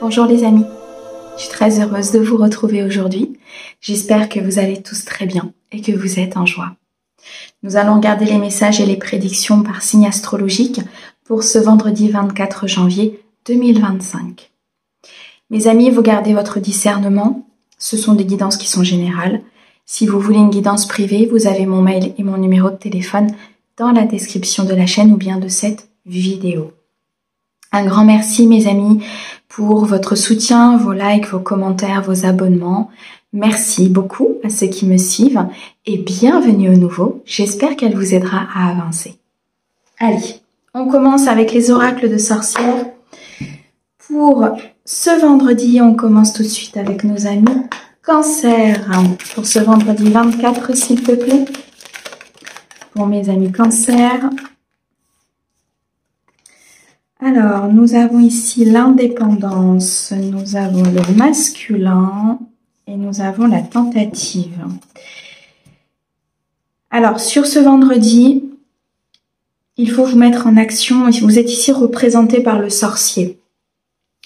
Bonjour les amis, je suis très heureuse de vous retrouver aujourd'hui. J'espère que vous allez tous très bien et que vous êtes en joie. Nous allons regarder les messages et les prédictions par signe astrologique pour ce vendredi 24 janvier 2025. Mes amis, vous gardez votre discernement, ce sont des guidances qui sont générales. Si vous voulez une guidance privée, vous avez mon mail et mon numéro de téléphone dans la description de la chaîne ou bien de cette vidéo. Un grand merci mes amis pour votre soutien, vos likes, vos commentaires, vos abonnements. Merci beaucoup à ceux qui me suivent et bienvenue au nouveau. J'espère qu'elle vous aidera à avancer. Allez, on commence avec les oracles de sorcières. Pour ce vendredi, on commence tout de suite avec nos amis Cancer. Pour ce vendredi 24, s'il te plaît. Pour mes amis Cancer. Alors, nous avons ici l'indépendance, nous avons le masculin et nous avons la tentative. Alors, sur ce vendredi, il faut vous mettre en action. Vous êtes ici représenté par le sorcier.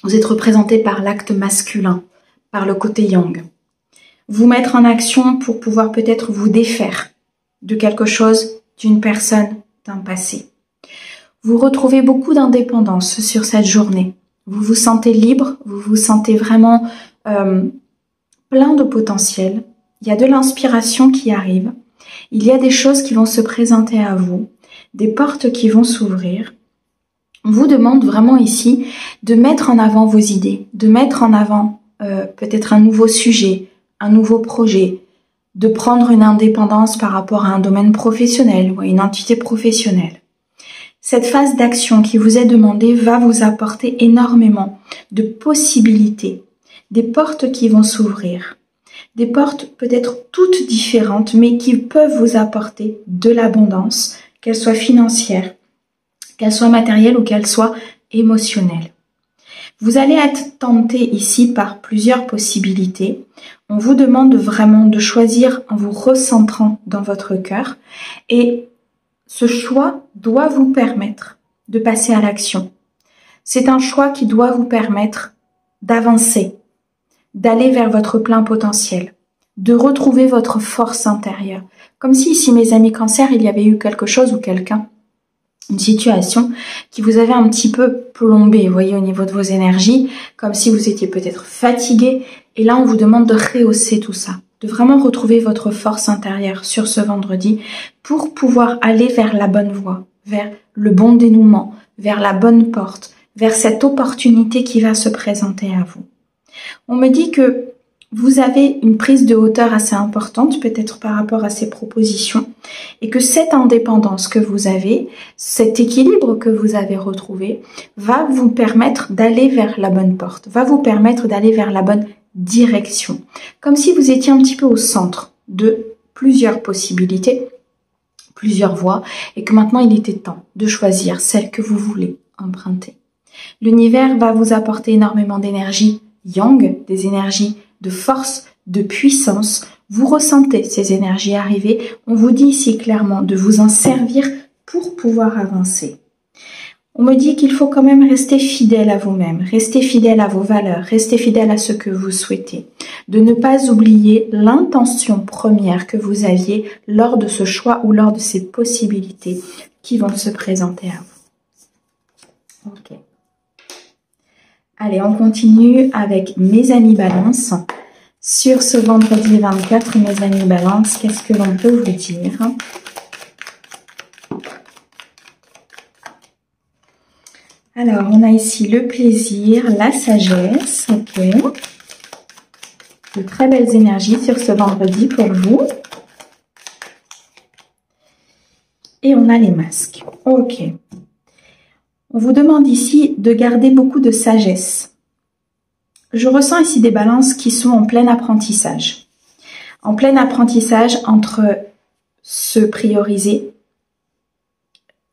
Vous êtes représenté par l'acte masculin, par le côté yang. Vous mettre en action pour pouvoir peut-être vous défaire de quelque chose, d'une personne, d'un passé. Vous retrouvez beaucoup d'indépendance sur cette journée. Vous vous sentez libre, vous vous sentez vraiment plein de potentiel. Il y a de l'inspiration qui arrive. Il y a des choses qui vont se présenter à vous, des portes qui vont s'ouvrir. On vous demande vraiment ici de mettre en avant vos idées, de mettre en avant peut-être un nouveau sujet, un nouveau projet, de prendre une indépendance par rapport à un domaine professionnel ou à une entité professionnelle. Cette phase d'action qui vous est demandée va vous apporter énormément de possibilités, des portes qui vont s'ouvrir, des portes peut-être toutes différentes, mais qui peuvent vous apporter de l'abondance, qu'elle soit financière, qu'elle soit matérielle ou qu'elle soit émotionnelle. Vous allez être tenté ici par plusieurs possibilités. On vous demande vraiment de choisir en vous recentrant dans votre cœur et ce choix doit vous permettre de passer à l'action. C'est un choix qui doit vous permettre d'avancer, d'aller vers votre plein potentiel, de retrouver votre force intérieure. Comme si ici, mes amis Cancer, il y avait eu quelque chose ou quelqu'un, une situation qui vous avait un petit peu plombé, vous voyez, au niveau de vos énergies, comme si vous étiez peut-être fatigué. Et là, on vous demande de rehausser tout ça, de vraiment retrouver votre force intérieure sur ce vendredi pour pouvoir aller vers la bonne voie, vers le bon dénouement, vers la bonne porte, vers cette opportunité qui va se présenter à vous. On me dit que vous avez une prise de hauteur assez importante, peut-être par rapport à ces propositions, et que cette indépendance que vous avez, cet équilibre que vous avez retrouvé, va vous permettre d'aller vers la bonne porte, va vous permettre d'aller vers la bonne direction. Comme si vous étiez un petit peu au centre de plusieurs possibilités, plusieurs voies, et que maintenant il était temps de choisir celle que vous voulez emprunter. L'univers va vous apporter énormément d'énergie yang, des énergies de force, de puissance. Vous ressentez ces énergies arriver. On vous dit ici clairement de vous en servir pour pouvoir avancer. On me dit qu'il faut quand même rester fidèle à vous-même, rester fidèle à vos valeurs, rester fidèle à ce que vous souhaitez. De ne pas oublier l'intention première que vous aviez lors de ce choix ou lors de ces possibilités qui vont se présenter à vous. Ok. Allez, on continue avec mes amis Balance. Sur ce vendredi 24, mes amis Balance, qu'est-ce que l'on peut vous dire ? Alors, on a ici le plaisir, la sagesse, ok. De très belles énergies sur ce vendredi pour vous. Et on a les masques, ok. On vous demande ici de garder beaucoup de sagesse. Je ressens ici des balances qui sont en plein apprentissage. En plein apprentissage entre se prioriser,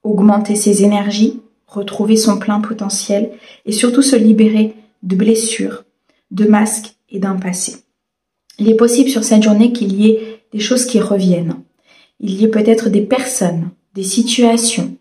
augmenter ses énergies, retrouver son plein potentiel et surtout se libérer de blessures, de masques et d'un passé. Il est possible sur cette journée qu'il y ait des choses qui reviennent. Il y ait peut-être des personnes, des situations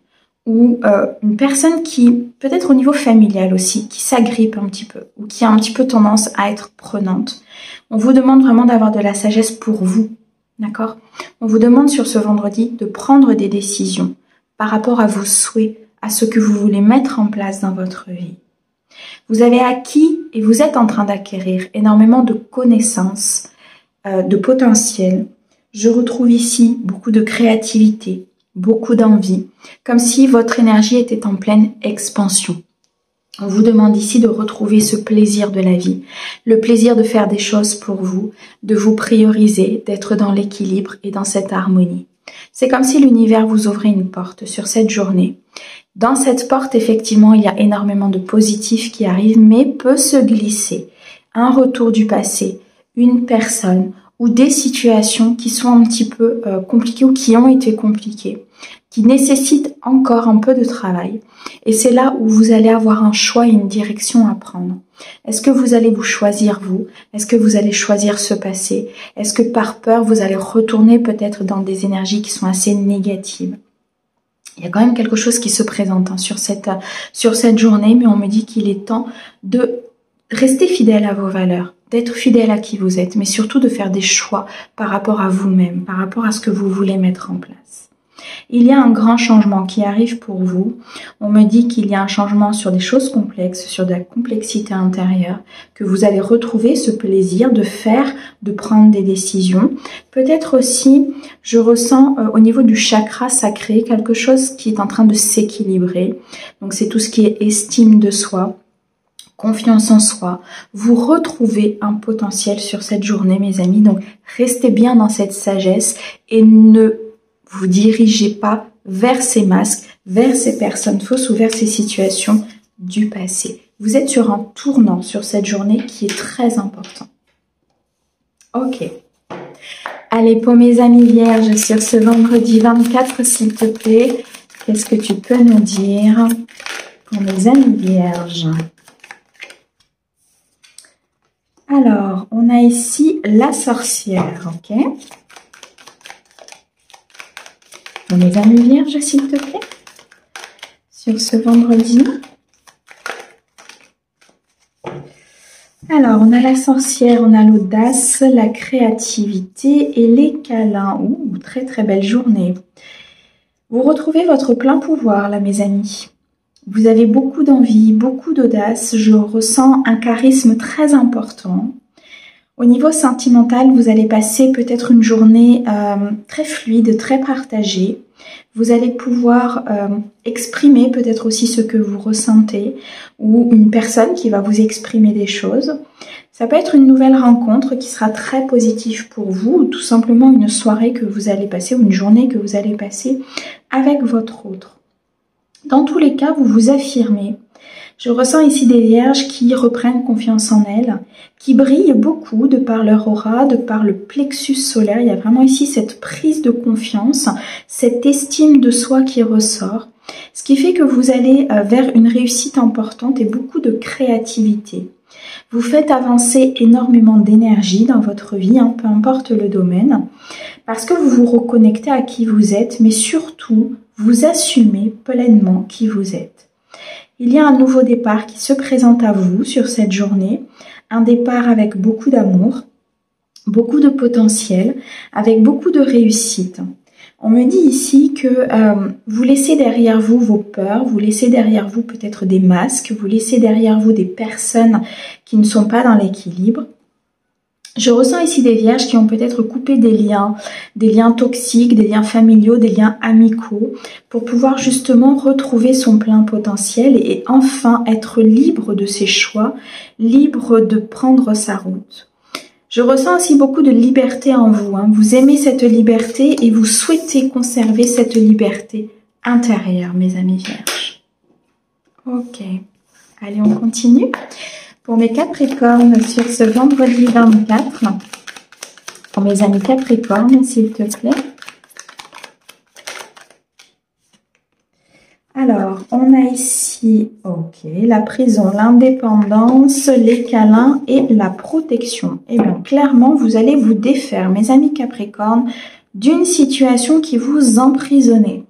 ou une personne qui, peut-être au niveau familial aussi, qui s'agrippe un petit peu ou qui a un petit peu tendance à être prenante. On vous demande vraiment d'avoir de la sagesse pour vous, d'accord? On vous demande sur ce vendredi de prendre des décisions par rapport à vos souhaits, à ce que vous voulez mettre en place dans votre vie. Vous avez acquis et vous êtes en train d'acquérir énormément de connaissances, de potentiel. Je retrouve ici beaucoup de créativité, beaucoup d'envie, comme si votre énergie était en pleine expansion. On vous demande ici de retrouver ce plaisir de la vie, le plaisir de faire des choses pour vous, de vous prioriser, d'être dans l'équilibre et dans cette harmonie. C'est comme si l'univers vous ouvrait une porte sur cette journée. Dans cette porte, effectivement, il y a énormément de positifs qui arrivent, mais peut se glisser un retour du passé, une personne ou des situations qui sont un petit peu compliquées ou qui ont été compliquées, qui nécessitent encore un peu de travail. Et c'est là où vous allez avoir un choix et une direction à prendre. Est-ce que vous allez vous choisir vous? Est-ce que vous allez choisir ce passé? Est-ce que par peur, vous allez retourner peut-être dans des énergies qui sont assez négatives? Il y a quand même quelque chose qui se présente sur cette journée, mais on me dit qu'il est temps de rester fidèle à vos valeurs, d'être fidèle à qui vous êtes, mais surtout de faire des choix par rapport à vous-même, par rapport à ce que vous voulez mettre en place. Il y a un grand changement qui arrive pour vous. On me dit qu'il y a un changement sur des choses complexes, sur de la complexité intérieure, que vous allez retrouver ce plaisir de faire, de prendre des décisions. Peut-être aussi, je ressens au niveau du chakra sacré quelque chose qui est en train de s'équilibrer. Donc c'est tout ce qui est estime de soi, confiance en soi. Vous retrouvez un potentiel sur cette journée, mes amis. Donc restez bien dans cette sagesse et ne vous dirigez pas vers ces masques, vers ces personnes fausses ou vers ces situations du passé. Vous êtes sur un tournant sur cette journée qui est très important. Ok. Allez, pour mes amis vierges, sur ce vendredi 24, s'il te plaît, qu'est-ce que tu peux nous dire pour mes amis vierges? Alors, on a ici la sorcière, ok? Pour mes amis vierges, s'il te plaît, sur ce vendredi. Alors, on a la sorcière, on a l'audace, la créativité et les câlins. Ouh, très très belle journée. Vous retrouvez votre plein pouvoir là, mes amis. Vous avez beaucoup d'envie, beaucoup d'audace. Je ressens un charisme très important. Au niveau sentimental, vous allez passer peut-être une journée très fluide, très partagée. Vous allez pouvoir exprimer peut-être aussi ce que vous ressentez ou une personne qui va vous exprimer des choses. Ça peut être une nouvelle rencontre qui sera très positive pour vous ou tout simplement une soirée que vous allez passer ou une journée que vous allez passer avec votre autre. Dans tous les cas, vous vous affirmez. Je ressens ici des vierges qui reprennent confiance en elles, qui brillent beaucoup de par leur aura, de par le plexus solaire. Il y a vraiment ici cette prise de confiance, cette estime de soi qui ressort. Ce qui fait que vous allez vers une réussite importante et beaucoup de créativité. Vous faites avancer énormément d'énergie dans votre vie, peu importe le domaine, parce que vous vous reconnectez à qui vous êtes, mais surtout, vous assumez pleinement qui vous êtes. Il y a un nouveau départ qui se présente à vous sur cette journée, un départ avec beaucoup d'amour, beaucoup de potentiel, avec beaucoup de réussite. On me dit ici que vous laissez derrière vous vos peurs, vous laissez derrière vous peut-être des masques, vous laissez derrière vous des personnes qui ne sont pas dans l'équilibre. Je ressens ici des vierges qui ont peut-être coupé des liens toxiques, des liens familiaux, des liens amicaux, pour pouvoir justement retrouver son plein potentiel et enfin être libre de ses choix, libre de prendre sa route. Je ressens aussi beaucoup de liberté en vous. Vous aimez cette liberté et vous souhaitez conserver cette liberté intérieure, mes amis vierges. Ok, allez, on continue. Pour mes Capricornes, sur ce vendredi 24, pour mes amis Capricornes, s'il te plaît. Alors, on a ici, ok, la prison, l'indépendance, les câlins et la protection. Et bien, clairement, vous allez vous défaire, mes amis Capricornes, d'une situation qui vous emprisonnait.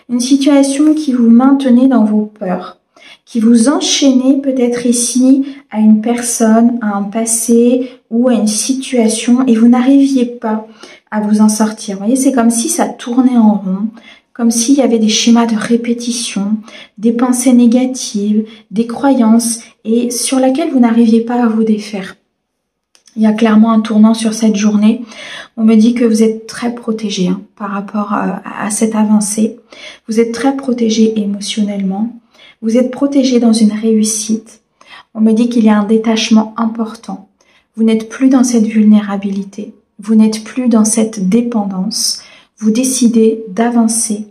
Une situation qui vous maintenait dans vos peurs, qui vous enchaînait peut-être ici à une personne, à un passé ou à une situation et vous n'arriviez pas à vous en sortir. Vous voyez, c'est comme si ça tournait en rond, comme s'il y avait des schémas de répétition, des pensées négatives, des croyances et sur lesquelles vous n'arriviez pas à vous défaire. Il y a clairement un tournant sur cette journée. On me dit que vous êtes très protégé par rapport à cette avancée. Vous êtes très protégé émotionnellement. Vous êtes protégé dans une réussite. On me dit qu'il y a un détachement important. Vous n'êtes plus dans cette vulnérabilité. Vous n'êtes plus dans cette dépendance. Vous décidez d'avancer,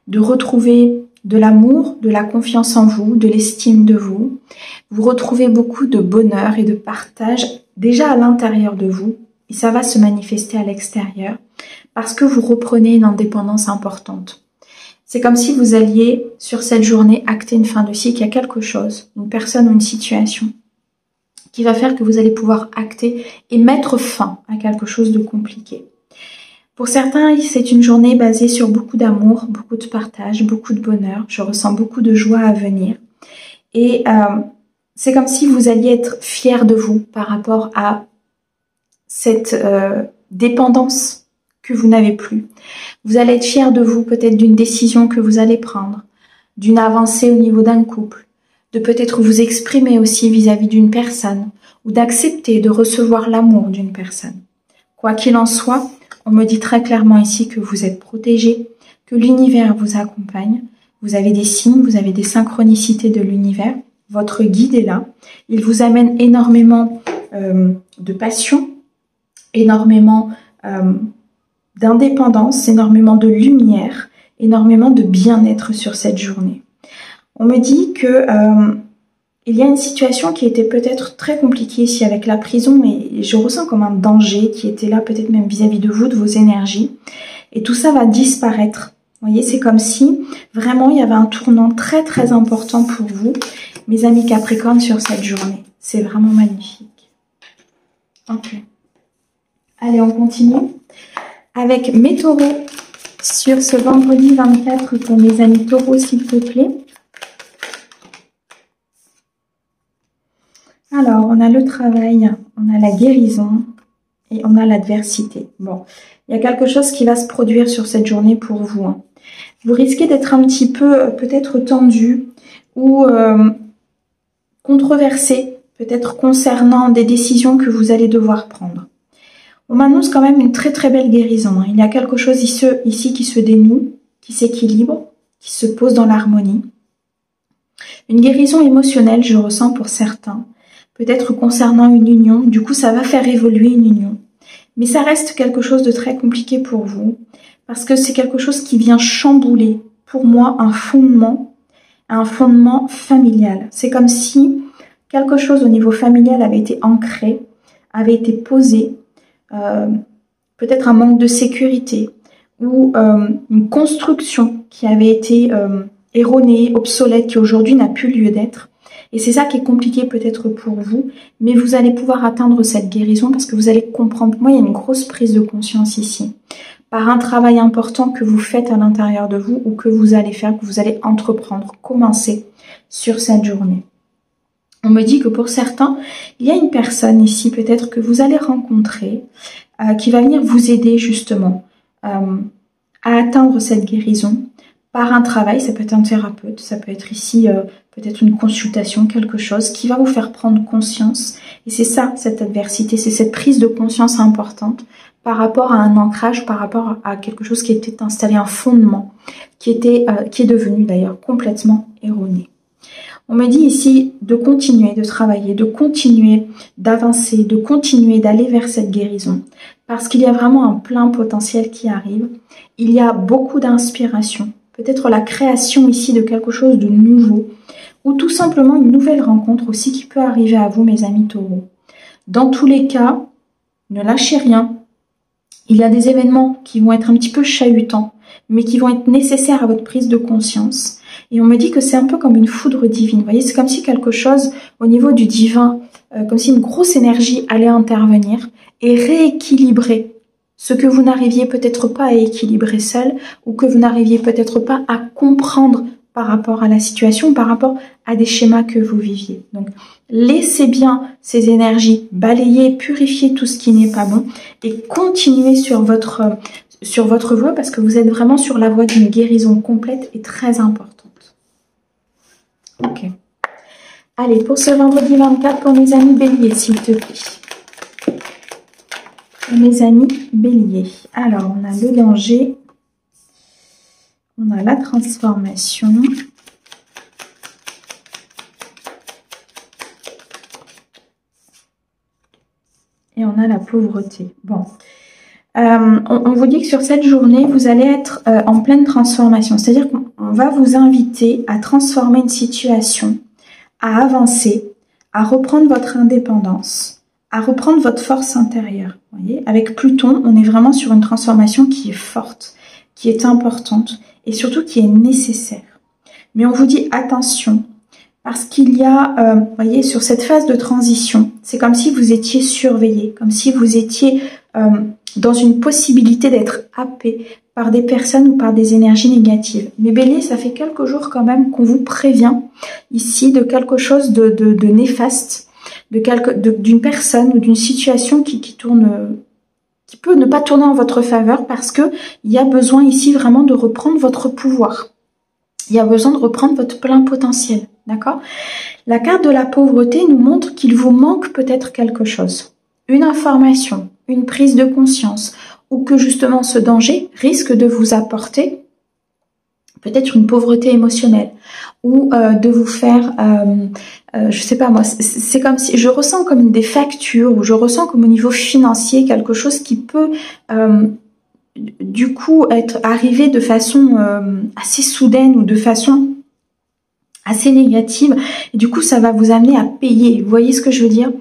de retrouver de l'amour, de la confiance en vous, de l'estime de vous. Vous retrouvez beaucoup de bonheur et de partage déjà à l'intérieur de vous et ça va se manifester à l'extérieur parce que vous reprenez une indépendance importante. C'est comme si vous alliez sur cette journée acter une fin de cycle. Il y a quelque chose, une personne ou une situation qui va faire que vous allez pouvoir acter et mettre fin à quelque chose de compliqué. Pour certains, c'est une journée basée sur beaucoup d'amour, beaucoup de partage, beaucoup de bonheur. Je ressens beaucoup de joie à venir. Et c'est comme si vous alliez être fiers de vous par rapport à cette dépendance que vous n'avez plus. Vous allez être fiers de vous peut-être d'une décision que vous allez prendre, d'une avancée au niveau d'un couple, de peut-être vous exprimer aussi vis-à-vis d'une personne ou d'accepter de recevoir l'amour d'une personne. Quoi qu'il en soit, on me dit très clairement ici que vous êtes protégé, que l'univers vous accompagne. Vous avez des signes, vous avez des synchronicités de l'univers. Votre guide est là. Il vous amène énormément de passion, énormément d'indépendance, énormément de lumière, énormément de bien-être sur cette journée. On me dit que il y a une situation qui était peut-être très compliquée ici avec la prison et je ressens comme un danger qui était là peut-être même vis-à-vis de vous, de vos énergies. Et tout ça va disparaître. Vous voyez, c'est comme si vraiment il y avait un tournant très très important pour vous, mes amis Capricorne, sur cette journée. C'est vraiment magnifique. Ok. Allez, on continue avec mes taureaux sur ce vendredi 24 pour mes amis taureaux, s'il te plaît. Alors, on a le travail, on a la guérison et on a l'adversité. Bon, il y a quelque chose qui va se produire sur cette journée pour vous. Vous risquez d'être un petit peu peut-être tendu ou controversé, peut-être concernant des décisions que vous allez devoir prendre. On m'annonce quand même une très très belle guérison. Il y a quelque chose ici qui se dénoue, qui s'équilibre, qui se pose dans l'harmonie. Une guérison émotionnelle, je ressens pour certains. Peut-être concernant une union, du coup ça va faire évoluer une union. Mais ça reste quelque chose de très compliqué pour vous, parce que c'est quelque chose qui vient chambouler, pour moi, un fondement familial. C'est comme si quelque chose au niveau familial avait été ancré, avait été posé, peut-être un manque de sécurité, ou une construction qui avait été erronée, obsolète, qui aujourd'hui n'a plus lieu d'être. Et c'est ça qui est compliqué peut-être pour vous, mais vous allez pouvoir atteindre cette guérison parce que vous allez comprendre. Moi, il y a une grosse prise de conscience ici, par un travail important que vous faites à l'intérieur de vous ou que vous allez faire, que vous allez entreprendre, commencer sur cette journée. On me dit que pour certains, il y a une personne ici peut-être que vous allez rencontrer qui va venir vous aider justement à atteindre cette guérison par un travail. Ça peut être un thérapeute, ça peut être ici peut-être une consultation, quelque chose qui va vous faire prendre conscience. Et c'est ça, cette adversité, c'est cette prise de conscience importante par rapport à un ancrage, par rapport à quelque chose qui était installé, un fondement qui est devenu d'ailleurs complètement erroné. On me dit ici de continuer de travailler, de continuer d'avancer, de continuer d'aller vers cette guérison. Parce qu'il y a vraiment un plein potentiel qui arrive. Il y a beaucoup d'inspiration. Peut-être la création ici de quelque chose de nouveau. Ou tout simplement une nouvelle rencontre aussi qui peut arriver à vous, mes amis taureaux. Dans tous les cas, ne lâchez rien. Il y a des événements qui vont être un petit peu chahutants, mais qui vont être nécessaires à votre prise de conscience. Et on me dit que c'est un peu comme une foudre divine. Vous voyez, c'est comme si quelque chose au niveau du divin, comme si une grosse énergie allait intervenir et rééquilibrer ce que vous n'arriviez peut-être pas à équilibrer seul ou que vous n'arriviez peut-être pas à comprendre par rapport à la situation, par rapport à des schémas que vous viviez. Donc, laissez bien ces énergies balayer, purifier tout ce qui n'est pas bon et continuez sur votre voie parce que vous êtes vraiment sur la voie d'une guérison complète et très importante. Ok. Allez, pour ce vendredi 24, pour mes amis béliers, s'il te plaît. Pour mes amis béliers. Alors, on a le danger. On a la transformation. Et on a la pauvreté. Bon. On vous dit que sur cette journée, vous allez être en pleine transformation. C'est-à-dire qu'on va vous inviter à transformer une situation, à avancer, à reprendre votre indépendance, à reprendre votre force intérieure. Vous voyez, avec Pluton, on est vraiment sur une transformation qui est forte, qui est importante et surtout qui est nécessaire. Mais on vous dit attention, parce qu'il y a, vous voyez, sur cette phase de transition, c'est comme si vous étiez surveillé, comme si vous étiez dans une possibilité d'être happé par des personnes ou par des énergies négatives. Mais Bélier, ça fait quelques jours quand même qu'on vous prévient ici de quelque chose de néfaste, d'une personne ou d'une situation qui peut ne pas tourner en votre faveur parce que il y a besoin ici vraiment de reprendre votre pouvoir. Il y a besoin de reprendre votre plein potentiel, d'accord? La carte de la pauvreté nous montre qu'il vous manque peut-être quelque chose. Une information, une prise de conscience, ou que justement ce danger risque de vous apporter peut-être une pauvreté émotionnelle, ou de vous faire, je sais pas moi, c'est comme si, je ressens comme des factures, ou je ressens comme au niveau financier quelque chose qui peut du coup être arrivé de façon assez soudaine ou de façon assez négative et du coup ça va vous amener à payer, vous voyez ce que je veux dire?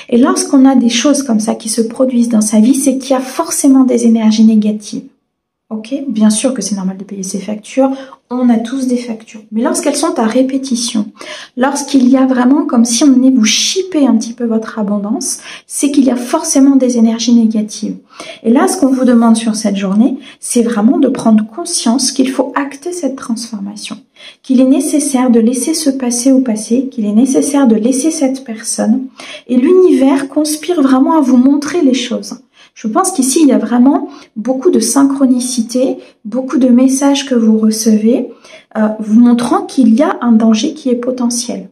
Et lorsqu'on a des choses comme ça qui se produisent dans sa vie, c'est qu'il y a forcément des énergies négatives. Ok, bien sûr que c'est normal de payer ses factures, on a tous des factures. Mais lorsqu'elles sont à répétition, lorsqu'il y a vraiment comme si on venait vous chipper un petit peu votre abondance, c'est qu'il y a forcément des énergies négatives. Et là, ce qu'on vous demande sur cette journée, c'est vraiment de prendre conscience qu'il faut acter cette transformation, qu'il est nécessaire de laisser ce passé au passé, qu'il est nécessaire de laisser cette personne. Et l'univers conspire vraiment à vous montrer les choses. Je pense qu'ici, il y a vraiment beaucoup de synchronicité, beaucoup de messages que vous recevez, vous montrant qu'il y a un danger qui est potentiel,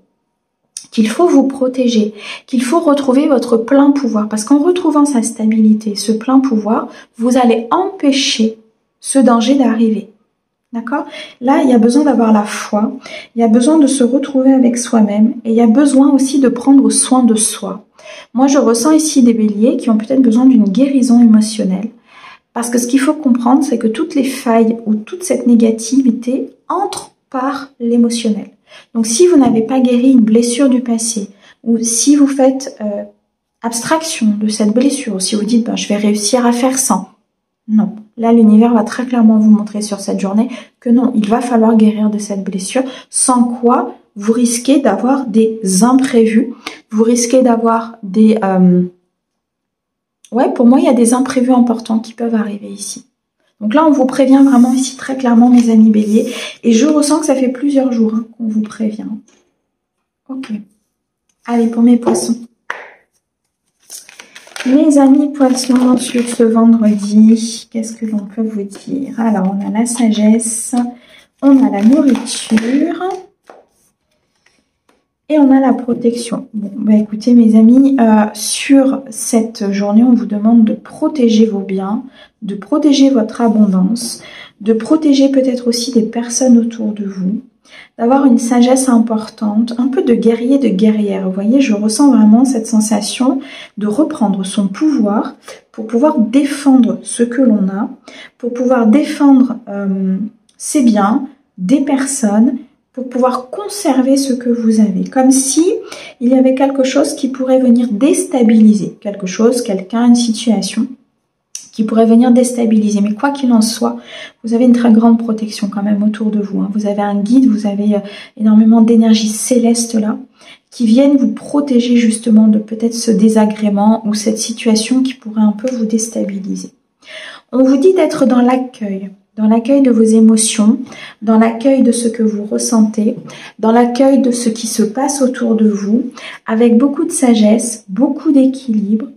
qu'il faut vous protéger, qu'il faut retrouver votre plein pouvoir. Parce qu'en retrouvant sa stabilité, ce plein pouvoir, vous allez empêcher ce danger d'arriver. D'accord? Là, il y a besoin d'avoir la foi, il y a besoin de se retrouver avec soi-même et il y a besoin aussi de prendre soin de soi. Moi, je ressens ici des béliers qui ont peut-être besoin d'une guérison émotionnelle. Parce que ce qu'il faut comprendre, c'est que toutes les failles ou toute cette négativité entre par l'émotionnel. Donc, si vous n'avez pas guéri une blessure du passé, ou si vous faites abstraction de cette blessure, ou si vous dites je vais réussir à faire sans, non. Là, l'univers va très clairement vous montrer sur cette journée que non, il va falloir guérir de cette blessure, sans quoi vous risquez d'avoir des imprévus, vous risquez d'avoir des... Ouais, pour moi, il y a des imprévus importants qui peuvent arriver ici. Donc là, on vous prévient vraiment ici très clairement, mes amis béliers, et je ressens que ça fait plusieurs jours qu'on vous prévient. Ok. Allez, pour mes poissons. Mes amis poissons, sur ce vendredi, qu'est-ce que l'on peut vous dire? Alors, on a la sagesse, on a la nourriture et on a la protection. Bon, bah écoutez mes amis, sur cette journée, on vous demande de protéger vos biens, de protéger votre abondance, de protéger peut-être aussi des personnes autour de vous, d'avoir une sagesse importante, un peu de guerrier, de guerrière. Vous voyez, je ressens vraiment cette sensation de reprendre son pouvoir pour pouvoir défendre ce que l'on a, pour pouvoir défendre ses biens, des personnes, pour pouvoir conserver ce que vous avez. Comme si il y avait quelque chose qui pourrait venir déstabiliser, quelque chose, quelqu'un, une situation qui pourrait venir déstabiliser. Mais quoi qu'il en soit, vous avez une très grande protection quand même autour de vous. Vous avez un guide, vous avez énormément d'énergie céleste là, qui viennent vous protéger justement de peut-être ce désagrément ou cette situation qui pourrait un peu vous déstabiliser. On vous dit d'être dans l'accueil de vos émotions, dans l'accueil de ce que vous ressentez, dans l'accueil de ce qui se passe autour de vous, avec beaucoup de sagesse, beaucoup d'équilibre.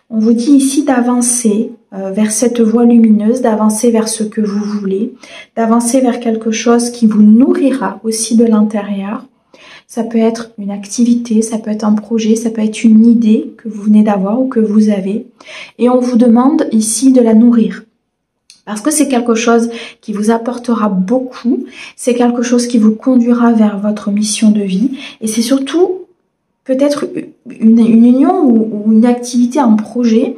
On vous dit ici d'avancer vers cette voie lumineuse, d'avancer vers ce que vous voulez, d'avancer vers quelque chose qui vous nourrira aussi de l'intérieur. Ça peut être une activité, ça peut être un projet, ça peut être une idée que vous venez d'avoir ou que vous avez. Et on vous demande ici de la nourrir. Parce que c'est quelque chose qui vous apportera beaucoup, c'est quelque chose qui vous conduira vers votre mission de vie. Et c'est surtout peut-être une union ou une activité, un projet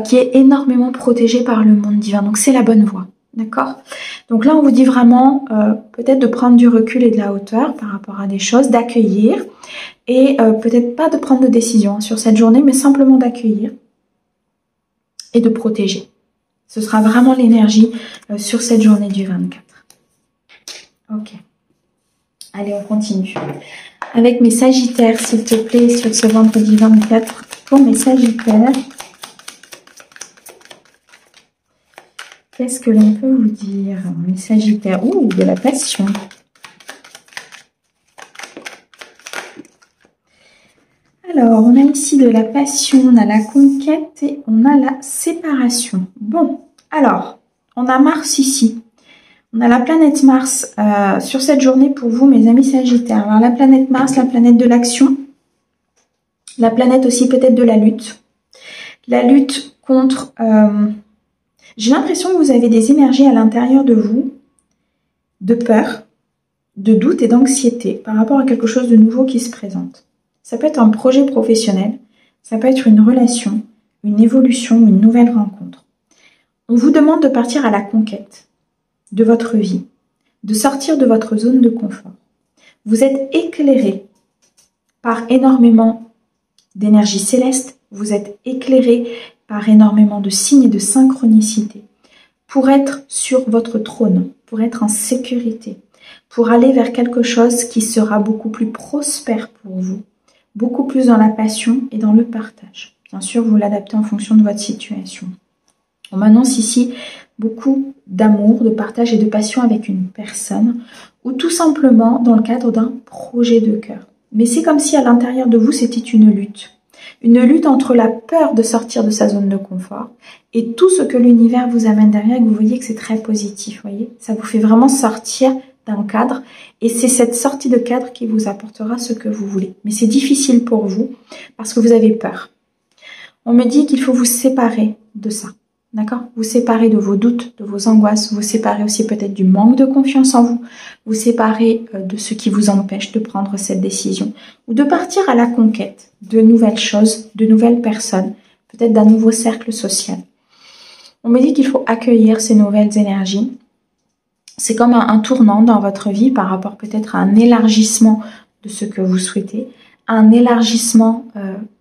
qui est énormément protégé par le monde divin. Donc c'est la bonne voie. D'accord? Donc là, on vous dit vraiment peut-être de prendre du recul et de la hauteur par rapport à des choses, d'accueillir et peut-être pas de prendre de décision sur cette journée, mais simplement d'accueillir et de protéger. Ce sera vraiment l'énergie sur cette journée du 24. Ok. Allez, on continue. Avec mes Sagittaires, s'il te plaît, sur ce vendredi 24, pour mes Sagittaires, qu'est-ce que l'on peut vous dire, mes Sagittaires? Ouh, de la passion. Alors, on a ici de la passion, on a la conquête et on a la séparation. Bon, alors, on a Mars ici. On a la planète Mars sur cette journée pour vous, mes amis Sagittaires. Alors, la planète Mars, la planète de l'action. La planète aussi peut-être de la lutte. La lutte contre... j'ai l'impression que vous avez des énergies à l'intérieur de vous, de peur, de doute et d'anxiété par rapport à quelque chose de nouveau qui se présente. Ça peut être un projet professionnel, ça peut être une relation, une évolution, une nouvelle rencontre. On vous demande de partir à la conquête de votre vie, de sortir de votre zone de confort. Vous êtes éclairé par énormément d'énergie céleste, vous êtes éclairé par énormément de signes et de synchronicité pour être sur votre trône, pour être en sécurité, pour aller vers quelque chose qui sera beaucoup plus prospère pour vous, beaucoup plus dans la passion et dans le partage. Bien sûr, vous l'adaptez en fonction de votre situation. On m'annonce ici beaucoup d'amour, de partage et de passion avec une personne ou tout simplement dans le cadre d'un projet de cœur. Mais c'est comme si à l'intérieur de vous, c'était une lutte. Une lutte entre la peur de sortir de sa zone de confort et tout ce que l'univers vous amène derrière et que vous voyez que c'est très positif. Voyez, ça vous fait vraiment sortir d'un cadre et c'est cette sortie de cadre qui vous apportera ce que vous voulez. Mais c'est difficile pour vous parce que vous avez peur. On me dit qu'il faut vous séparer de ça. D'accord? Vous séparer de vos doutes, de vos angoisses, vous séparer aussi peut-être du manque de confiance en vous, vous séparer de ce qui vous empêche de prendre cette décision ou de partir à la conquête de nouvelles choses, de nouvelles personnes, peut-être d'un nouveau cercle social. On me dit qu'il faut accueillir ces nouvelles énergies. C'est comme un tournant dans votre vie par rapport peut-être à un élargissement de ce que vous souhaitez, un élargissement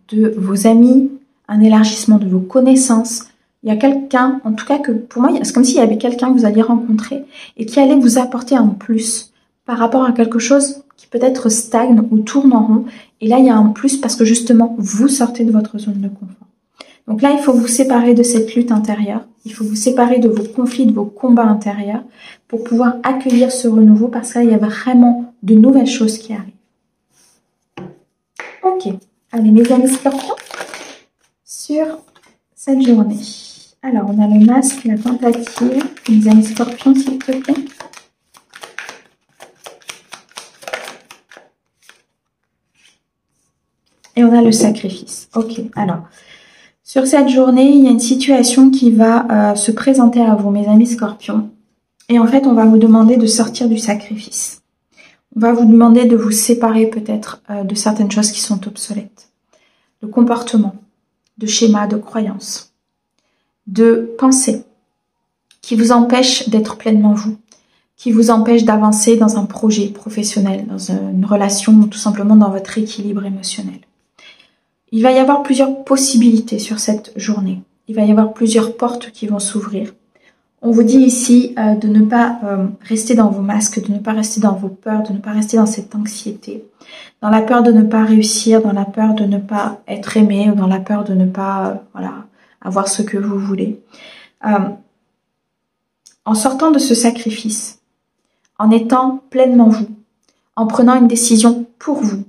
de vos amis, un élargissement de vos connaissances. Il y a quelqu'un, en tout cas que pour moi, c'est comme s'il y avait quelqu'un que vous alliez rencontrer et qui allait vous apporter un plus par rapport à quelque chose qui peut-être stagne ou tourne en rond. Et là, il y a un plus parce que justement, vous sortez de votre zone de confort. Donc là, il faut vous séparer de cette lutte intérieure. Il faut vous séparer de vos conflits, de vos combats intérieurs pour pouvoir accueillir ce renouveau parce qu'il y a vraiment de nouvelles choses qui arrivent. Ok. Allez, mes amis scorpions, sur cette journée. Alors, on a le masque, la tentative. Mes amis scorpions, s'il te plaît. Et on a le sacrifice. Ok, alors, sur cette journée, il y a une situation qui va se présenter à vous, mes amis scorpions. Et en fait, on va vous demander de sortir du sacrifice. On va vous demander de vous séparer peut-être de certaines choses qui sont obsolètes. De comportements, de schémas, de croyances, de pensées qui vous empêchent d'être pleinement vous, qui vous empêchent d'avancer dans un projet professionnel, dans une relation ou tout simplement dans votre équilibre émotionnel. Il va y avoir plusieurs possibilités sur cette journée. Il va y avoir plusieurs portes qui vont s'ouvrir. On vous dit ici de ne pas rester dans vos masques, de ne pas rester dans vos peurs, de ne pas rester dans cette anxiété, dans la peur de ne pas réussir, dans la peur de ne pas être aimé ou dans la peur de ne pas avoir ce que vous voulez. en sortant de ce sacrifice, en étant pleinement vous, en prenant une décision pour vous,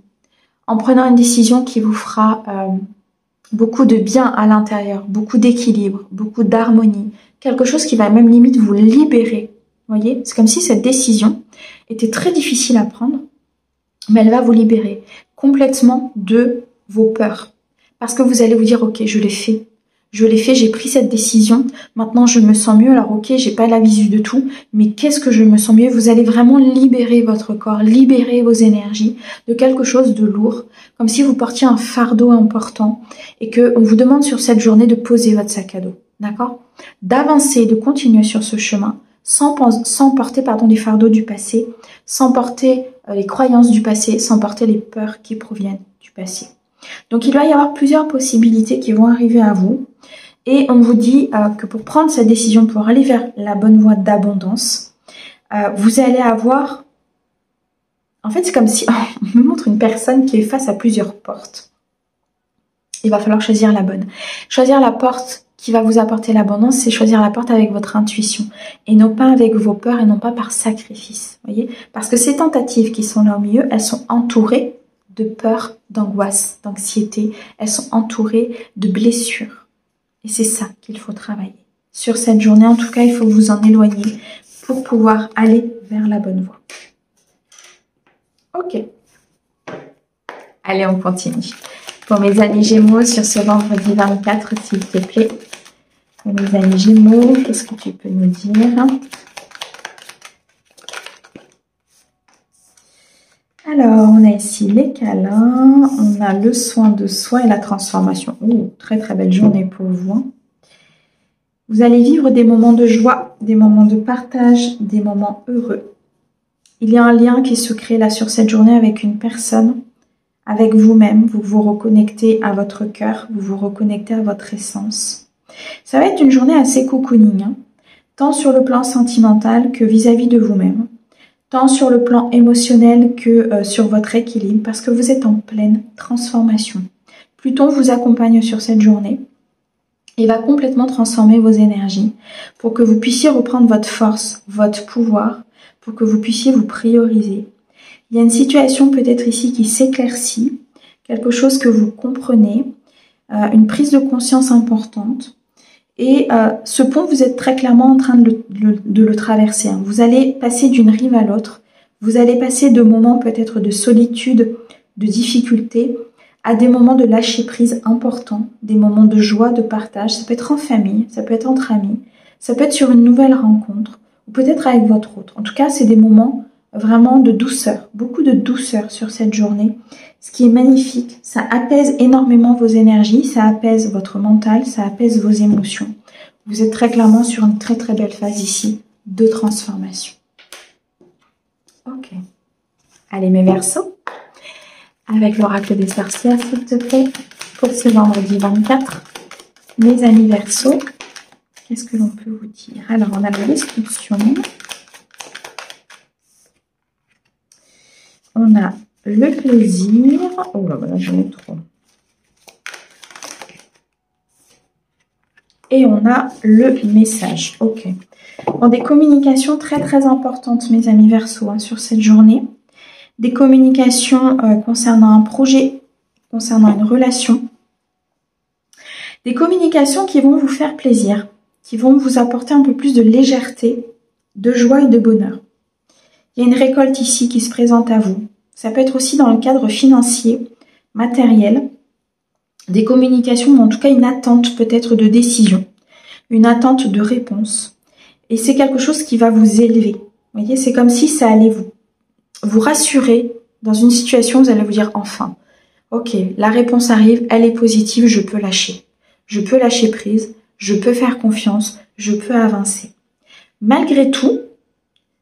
en prenant une décision qui vous fera beaucoup de bien à l'intérieur, beaucoup d'équilibre, beaucoup d'harmonie, quelque chose qui va même limite vous libérer. Vous voyez, c'est comme si cette décision était très difficile à prendre, mais elle va vous libérer complètement de vos peurs. Parce que vous allez vous dire, ok, je l'ai fait, j'ai pris cette décision, maintenant je me sens mieux, alors ok, j'ai pas la visu de tout, mais qu'est-ce que je me sens mieux? Vous allez vraiment libérer votre corps, libérer vos énergies de quelque chose de lourd, comme si vous portiez un fardeau important et qu'on vous demande sur cette journée de poser votre sac à dos, d'accord? D'avancer, de continuer sur ce chemin, sans porter les fardeaux du passé, sans porter les croyances du passé, sans porter les peurs qui proviennent du passé. Donc il va y avoir plusieurs possibilités qui vont arriver à vous et on vous dit que pour prendre cette décision, pour aller vers la bonne voie d'abondance, vous allez avoir... En fait, c'est comme si on me montre une personne qui est face à plusieurs portes. Il va falloir choisir la bonne. Choisir la porte qui va vous apporter l'abondance, c'est choisir la porte avec votre intuition et non pas avec vos peurs et non pas par sacrifice. Voyez, parce que ces tentatives qui sont là au milieu, elles sont entourées de peur, d'angoisse, d'anxiété. Elles sont entourées de blessures. Et c'est ça qu'il faut travailler. Sur cette journée, en tout cas, il faut vous en éloigner pour pouvoir aller vers la bonne voie. Ok. Allez, on continue. Pour mes amis Gémeaux, sur ce vendredi 24, s'il te plaît. Pour mes amis Gémeaux, qu'est-ce que tu peux nous dire ? Alors, on a ici les câlins, on a le soin de soi et la transformation. Oh, très très belle journée pour vous. Vous allez vivre des moments de joie, des moments de partage, des moments heureux. Il y a un lien qui se crée là sur cette journée avec une personne, avec vous-même. Vous vous reconnectez à votre cœur, vous vous reconnectez à votre essence. Ça va être une journée assez cocooning, hein, tant sur le plan sentimental que vis-à-vis de vous-même. Tant sur le plan émotionnel que sur votre équilibre, parce que vous êtes en pleine transformation. Pluton vous accompagne sur cette journée et va complètement transformer vos énergies pour que vous puissiez reprendre votre force, votre pouvoir, pour que vous puissiez vous prioriser. Il y a une situation peut-être ici qui s'éclaircit, quelque chose que vous comprenez, une prise de conscience importante. Et ce pont, vous êtes très clairement en train de le traverser. Hein. Vous allez passer d'une rive à l'autre. Vous allez passer de moments peut-être de solitude, de difficulté, à des moments de lâcher prise importants, des moments de joie, de partage. Ça peut être en famille, ça peut être entre amis, ça peut être sur une nouvelle rencontre, ou peut-être avec votre autre. En tout cas, c'est des moments vraiment de douceur, beaucoup de douceur sur cette journée. Ce qui est magnifique, ça apaise énormément vos énergies, ça apaise votre mental, ça apaise vos émotions. Vous êtes très clairement sur une très très belle phase ici de transformation. Ok. Allez mes Verseaux, avec l'oracle des sorcières s'il te plaît, pour ce vendredi 24. Mes amis Verseaux, qu'est-ce que l'on peut vous dire? Alors on a la destruction. On a le plaisir. Oh là là, j'en ai trop. Et on a le message. Ok. Bon, des communications très très importantes, mes amis Verseaux, hein, sur cette journée. Des communications concernant un projet, concernant une relation. Des communications qui vont vous faire plaisir, qui vont vous apporter un peu plus de légèreté, de joie et de bonheur. Il y a une récolte ici qui se présente à vous. Ça peut être aussi dans le cadre financier, matériel, des communications, ou en tout cas une attente peut-être de décision, une attente de réponse. Et c'est quelque chose qui va vous élever. Vous voyez, c'est comme si ça allait vous rassurer dans une situation où vous allez vous dire enfin, ok, la réponse arrive, elle est positive, je peux lâcher. Je peux lâcher prise, je peux faire confiance, je peux avancer. Malgré tout,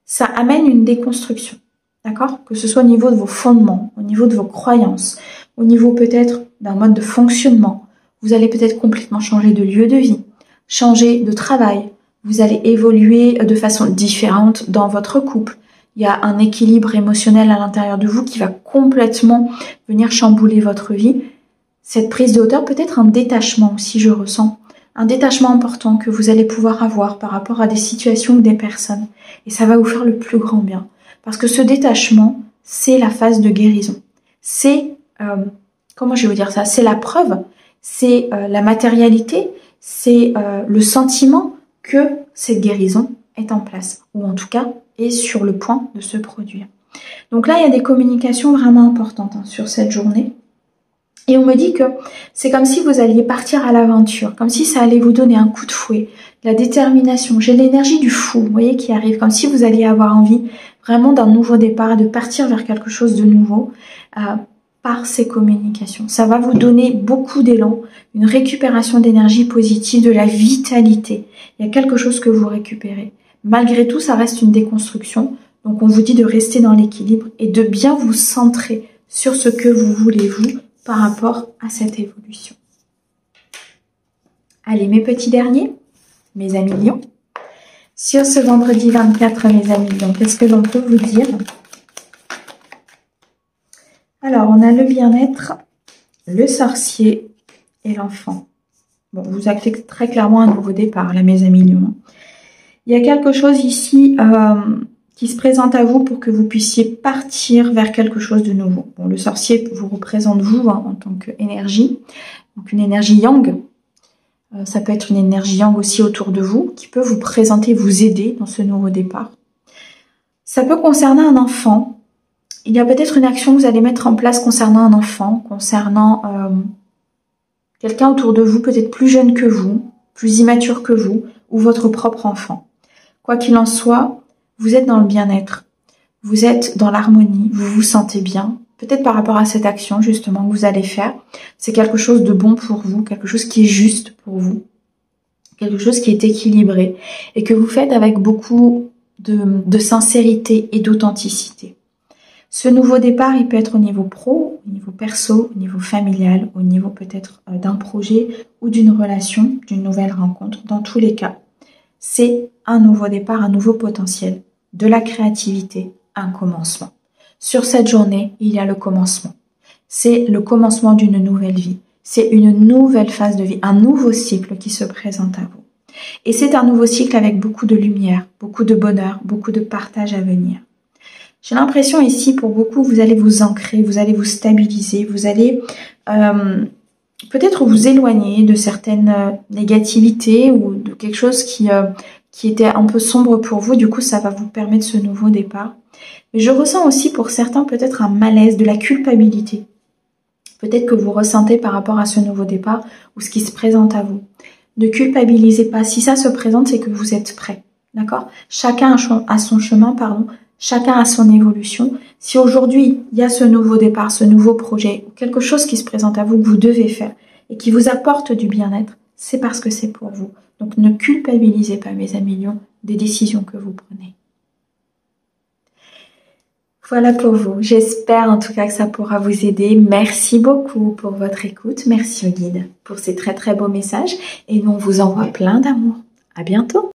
ça amène une déconstruction, d'accord? Que ce soit au niveau de vos fondements, au niveau de vos croyances, au niveau peut-être d'un mode de fonctionnement. Vous allez peut-être complètement changer de lieu de vie, changer de travail. Vous allez évoluer de façon différente dans votre couple. Il y a un équilibre émotionnel à l'intérieur de vous qui va complètement venir chambouler votre vie. Cette prise de hauteur, peut-être un détachement aussi, je ressens, un détachement important que vous allez pouvoir avoir par rapport à des situations ou des personnes. Et ça va vous faire le plus grand bien. Parce que ce détachement, c'est la phase de guérison. C'est, comment je vais vous dire ça? C'est la preuve, c'est la matérialité, c'est le sentiment que cette guérison est en place. Ou en tout cas, est sur le point de se produire. Donc là, il y a des communications vraiment importantes sur cette journée. Et on me dit que c'est comme si vous alliez partir à l'aventure, comme si ça allait vous donner un coup de fouet, de la détermination. J'ai l'énergie du fou, vous voyez, qui arrive, comme si vous alliez avoir envie vraiment d'un nouveau départ, de partir vers quelque chose de nouveau par ces communications. Ça va vous donner beaucoup d'élan, une récupération d'énergie positive, de la vitalité. Il y a quelque chose que vous récupérez. Malgré tout, ça reste une déconstruction. Donc on vous dit de rester dans l'équilibre et de bien vous centrer sur ce que vous voulez vous par rapport à cette évolution. Allez, mes petits derniers, mes amis lions. Sur ce vendredi 24, mes amis lions, qu'est-ce que l'on peut vous dire? Alors, on a le bien-être, le sorcier et l'enfant. Bon, vous actez très clairement un nouveau départ, là, mes amis lions. Il y a quelque chose ici qui se présente à vous pour que vous puissiez partir vers quelque chose de nouveau. Bon, le sorcier vous représente vous en tant qu'énergie, donc une énergie yang. Ça peut être une énergie yang aussi autour de vous, qui peut vous présenter, vous aider dans ce nouveau départ. Ça peut concerner un enfant. Il y a peut-être une action que vous allez mettre en place concernant un enfant, concernant quelqu'un autour de vous, peut-être plus jeune que vous, plus immature que vous, ou votre propre enfant. Quoi qu'il en soit, vous êtes dans le bien-être, vous êtes dans l'harmonie, vous vous sentez bien. Peut-être par rapport à cette action justement que vous allez faire, c'est quelque chose de bon pour vous, quelque chose qui est juste pour vous, quelque chose qui est équilibré et que vous faites avec beaucoup de sincérité et d'authenticité. Ce nouveau départ, il peut être au niveau pro, au niveau perso, au niveau familial, au niveau peut-être d'un projet ou d'une relation, d'une nouvelle rencontre. Dans tous les cas, c'est un nouveau départ, un nouveau potentiel, de la créativité, un commencement. Sur cette journée, il y a le commencement. C'est le commencement d'une nouvelle vie. C'est une nouvelle phase de vie, un nouveau cycle qui se présente à vous. Et c'est un nouveau cycle avec beaucoup de lumière, beaucoup de bonheur, beaucoup de partage à venir. J'ai l'impression ici, pour beaucoup, vous allez vous ancrer, vous allez vous stabiliser, vous allez peut-être vous éloigner de certaines négativités ou de quelque chose qui était un peu sombre pour vous. Du coup, ça va vous permettre ce nouveau départ. Mais je ressens aussi pour certains peut-être un malaise, de la culpabilité. Peut-être que vous ressentez par rapport à ce nouveau départ ou ce qui se présente à vous. Ne culpabilisez pas. Si ça se présente, c'est que vous êtes prêt. D'accord? Chacun a son chemin, pardon. Chacun a son évolution. Si aujourd'hui, il y a ce nouveau départ, ce nouveau projet, ou quelque chose qui se présente à vous que vous devez faire et qui vous apporte du bien-être, c'est parce que c'est pour vous. Donc ne culpabilisez pas, mes amis lions, des décisions que vous prenez. Voilà pour vous. J'espère en tout cas que ça pourra vous aider. Merci beaucoup pour votre écoute. Merci au guide pour ces très très beaux messages. Et nous, on vous envoie plein d'amour. À bientôt.